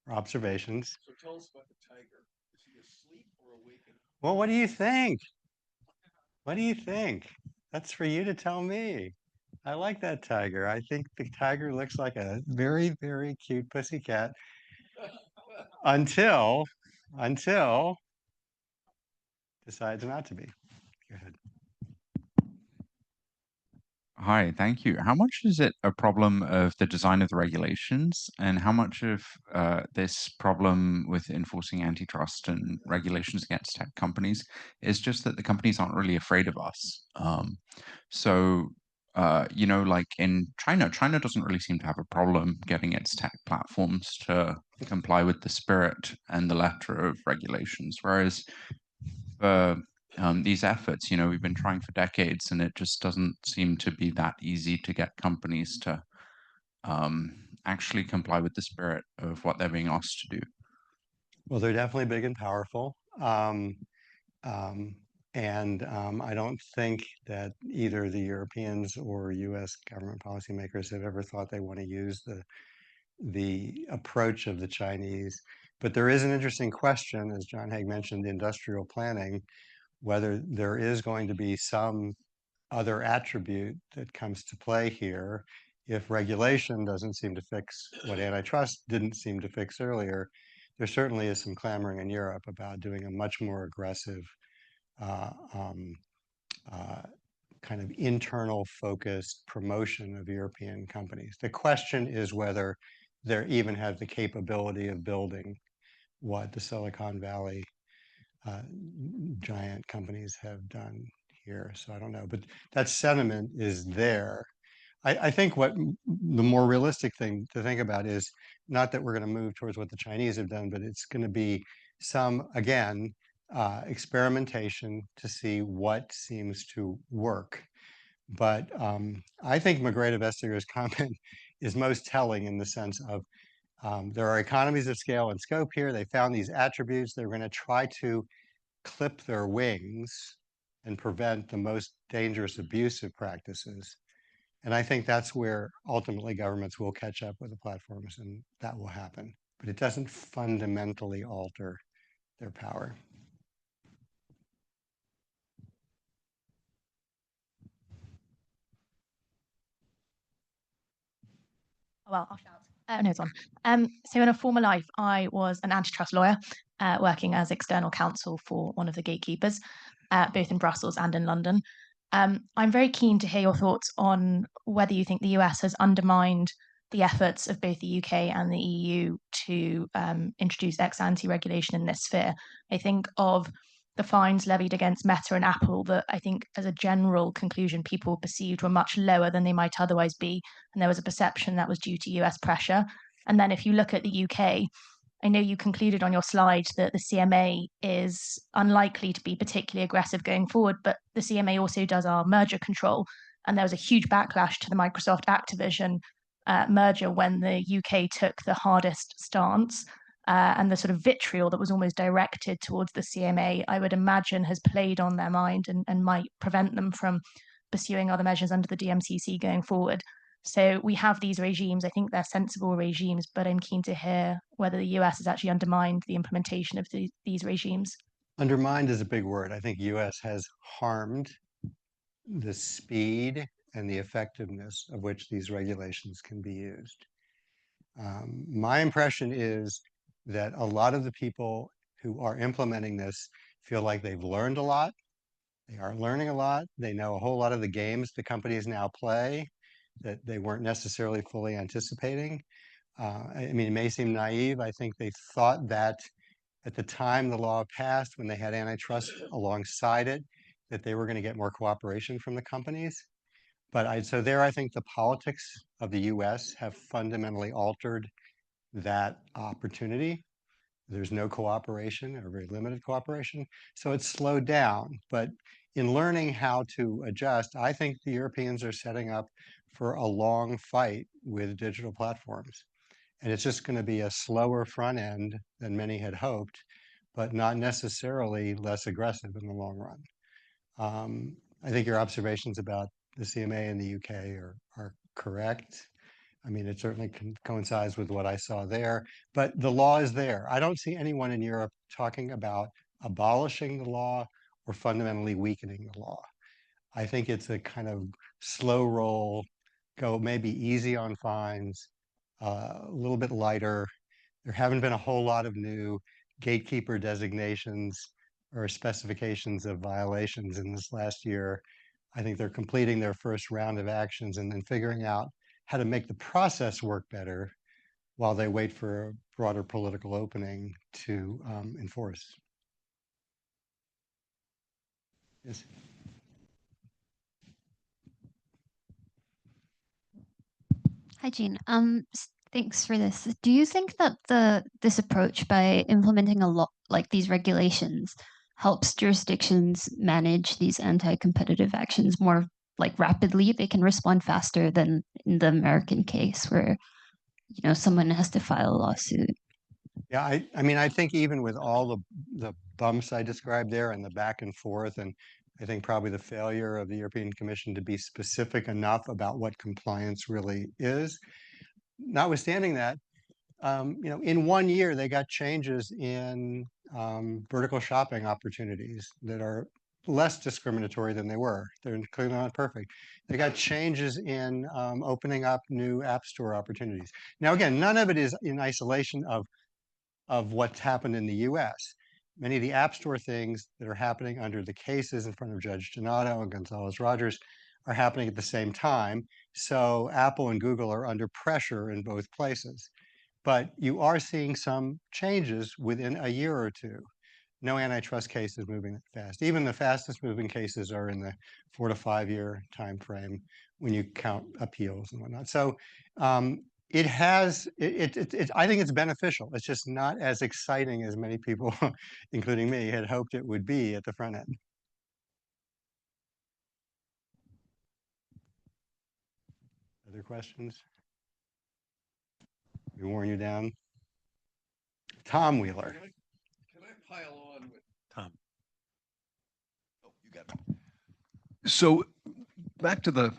or observations. So tell us about the tiger. Is he asleep or awake? Well, what do you think? What do you think? That's for you to tell me. I like that tiger. I think the tiger looks like a very, very cute pussycat until decides not to be. Go ahead. Hi, thank you. How much is it a problem of the design of the regulations, and how much of this problem with enforcing antitrust and regulations against tech companies is just that the companies aren't really afraid of us? You know, like in China, China doesn't really seem to have a problem getting its tech platforms to comply with the spirit and the letter of regulations, whereas for these efforts, you know, we've been trying for decades, and it just doesn't seem to be that easy to get companies to actually comply with the spirit of what they're being asked to do. Well, they're definitely big and powerful. I don't think that either the Europeans or US government policymakers have ever thought they want to use the approach of the Chinese. But there is an interesting question, as John Haig mentioned, industrial planning, whether there is going to be some other attribute that comes to play here. If regulation doesn't seem to fix what antitrust didn't seem to fix earlier, there certainly is some clamoring in Europe about doing a much more aggressive kind of internal focused promotion of European companies. The question is whether they even have the capability of building what the Silicon Valley giant companies have done here. So I don't know, but that sentiment is there. I think what the more realistic thing to think about is not that we're going to move towards what the Chinese have done, but it's going to be some, again, experimentation to see what seems to work. But I think Margrethe Vestager's comment is most telling in the sense of there are economies of scale and scope here. They found these attributes. They're going to try to clip their wings and prevent the most dangerous abusive practices. And I think that's where ultimately governments will catch up with the platforms, and that will happen. But it doesn't fundamentally alter their power. Well, I'll shout. No, it's on. So in a former life, I was an antitrust lawyer working as external counsel for one of the gatekeepers, both in Brussels and in London. I'm very keen to hear your thoughts on whether you think the US has undermined the efforts of both the UK and the EU to introduce ex-ante regulation in this sphere. I think of the fines levied against Meta and Apple that I think as a general conclusion people perceived were much lower than they might otherwise be. And there was a perception that was due to US pressure. And then if you look at the UK, I know you concluded on your slide that the CMA is unlikely to be particularly aggressive going forward, but the CMA also does our merger control. And there was a huge backlash to the Microsoft Activision merger when the UK took the hardest stance. And the sort of vitriol that was almost directed towards the CMA, I would imagine, has played on their mind and might prevent them from pursuing other measures under the DMCC going forward. So we have these regimes. I think they're sensible regimes, but I'm keen to hear whether the US has actually undermined the implementation of these regimes. Undermined is a big word. I think US has harmed the speed and the effectiveness of which these regulations can be used. My impression is that a lot of the people who are implementing this feel like they've learned a lot. They are learning a lot. They know a whole lot of the games the companies now play that they weren't necessarily fully anticipating. I mean, it may seem naive. I think they thought that at the time the law passed, when they had antitrust alongside it, that they were going to get more cooperation from the companies. But so there, I think the politics of the US have fundamentally altered that opportunity. There's no cooperation or very limited cooperation. So it's slowed down. But in learning how to adjust, I think the Europeans are setting up for a long fight with digital platforms. And it's just going to be a slower front end than many had hoped, but not necessarily less aggressive in the long run. I think your observations about the CMA in the UK are correct. I mean, it certainly coincides with what I saw there, but the law is there. I don't see anyone in Europe talking about abolishing the law or fundamentally weakening the law. I think it's a kind of slow roll, go maybe easy on fines, a little bit lighter. There haven't been a whole lot of new gatekeeper designations or specifications of violations in this last year. I think they're completing their first round of actions and then figuring out how to make the process work better while they wait for a broader political opening to enforce. Yes. Hi, Jean. Thanks for this. Do you think that this approach by implementing a lot like these regulations helps jurisdictions manage these anti-competitive actions more like rapidly? They can respond faster than in the American case where, you know, someone has to file a lawsuit. Yeah, I mean, I think even with all the bumps I described there and the back and forth, and I think probably the failure of the European Commission to be specific enough about what compliance really is, notwithstanding that, you know, in 1 year they got changes in vertical shopping opportunities that are less discriminatory than they were. They're clearly not perfect. They got changes in opening up new app store opportunities. Now, again, none of it is in isolation of what's happened in the US. Many of the app store things that are happening under the cases in front of Judge Donato and Gonzalez-Rogers are happening at the same time. So Apple and Google are under pressure in both places. But you are seeing some changes within a year or two. No antitrust case is moving that fast. Even the fastest moving cases are in the 4 to 5 year time frame when you count appeals and whatnot. So it has, I think it's beneficial. It's just not as exciting as many people, including me, had hoped it would be at the front end. Other questions? We worn you down? Tom Wheeler. Can I pile on with Tom. Oh, you got me. So back to the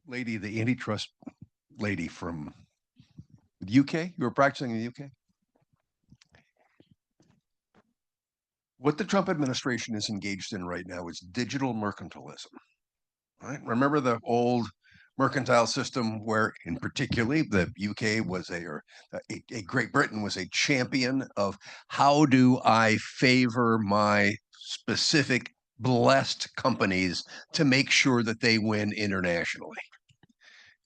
lady, the antitrust lady from the UK. You were practicing in the UK. What the Trump administration is engaged in right now is digital mercantilism. Right? Remember the old mercantile system where, in particularly, the UK was a Great Britain was a champion of how do I favor my specific blessed companies to make sure that they win internationally.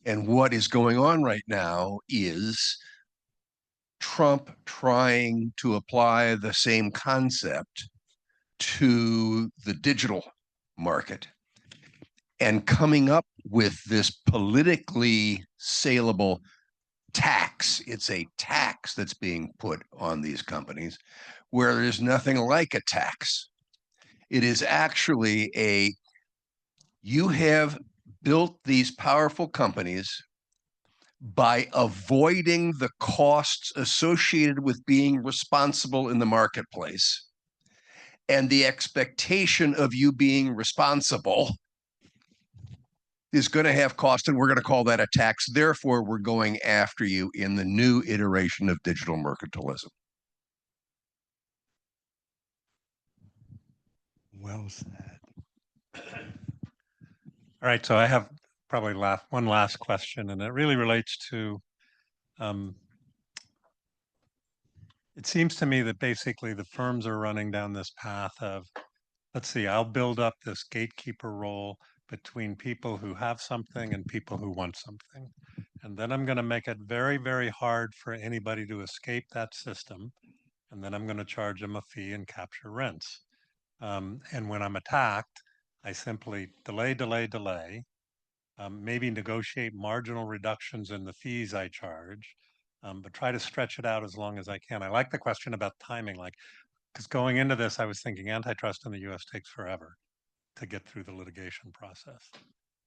And what is going on right now is Trump trying to apply the same concept to the digital market and coming up with this politically saleable tax. It's a tax that's being put on these companies where there's nothing like a tax. It is actually you have built these powerful companies by avoiding the costs associated with being responsible in the marketplace. And the expectation of you being responsible is going to have cost, and we're going to call that a tax. Therefore, we're going after you in the new iteration of digital mercantilism. Well said. All right, so I have probably one last question, and it really relates to, it seems to me that basically the firms are running down this path of, let's see, I'll build up this gatekeeper role between people who have something and people who want something. And then I'm going to make it very, very hard for anybody to escape that system. And then I'm going to charge them a fee and capture rents. And when I'm attacked, I simply delay, maybe negotiate marginal reductions in the fees I charge, but try to stretch it out as long as I can. I like the question about timing, because going into this, I was thinking antitrust in the US takes forever to get through the litigation process.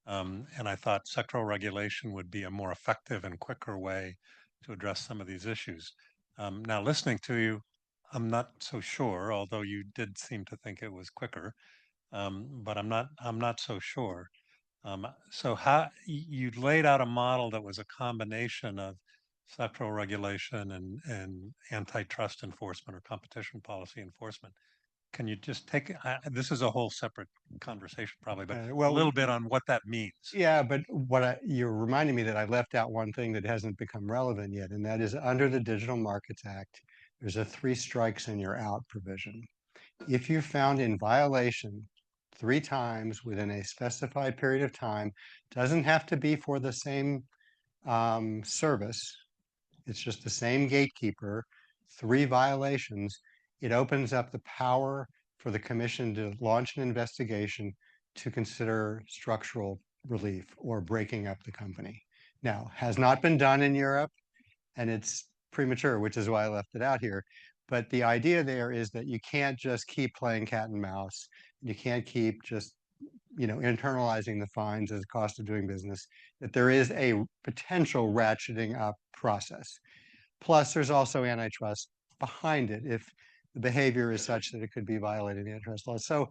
And I thought sectoral regulation would be a more effective and quicker way to address some of these issues. Now, listening to you, I'm not so sure, although you did seem to think it was quicker, but I'm not so sure. So how you laid out a model that was a combination of sectoral regulation and antitrust enforcement or competition policy enforcement. Can you just take, this is a whole separate conversation probably, but a little bit on what that means. Yeah, but you're reminding me that I left out one thing that hasn't become relevant yet, and that is under the Digital Markets Act, there's a 3 strikes and you're out provision. If you're found in violation 3 times within a specified period of time, doesn't have to be for the same service. It's just the same gatekeeper, 3 violations. It opens up the power for the commission to launch an investigation to consider structural relief or breaking up the company. Now, has not been done in Europe, and it's premature, which is why I left it out here. But the idea there is that you can't just keep playing cat and mouse. You can't keep just, internalizing the fines as a cost of doing business, that there is a potential ratcheting up process. Plus, there's also antitrust behind it if the behavior is such that it could be violating the antitrust law. So,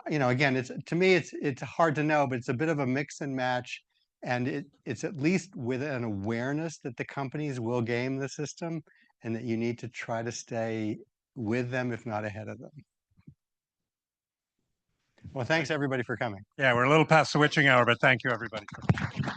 again, to me, it's hard to know, but it's a bit of a mix and match. And it's at least with an awareness that the companies will game the system and that you need to try to stay with them, if not ahead of them. Well, thanks everybody for coming. Yeah, we're a little past the witching hour, but thank you everybody.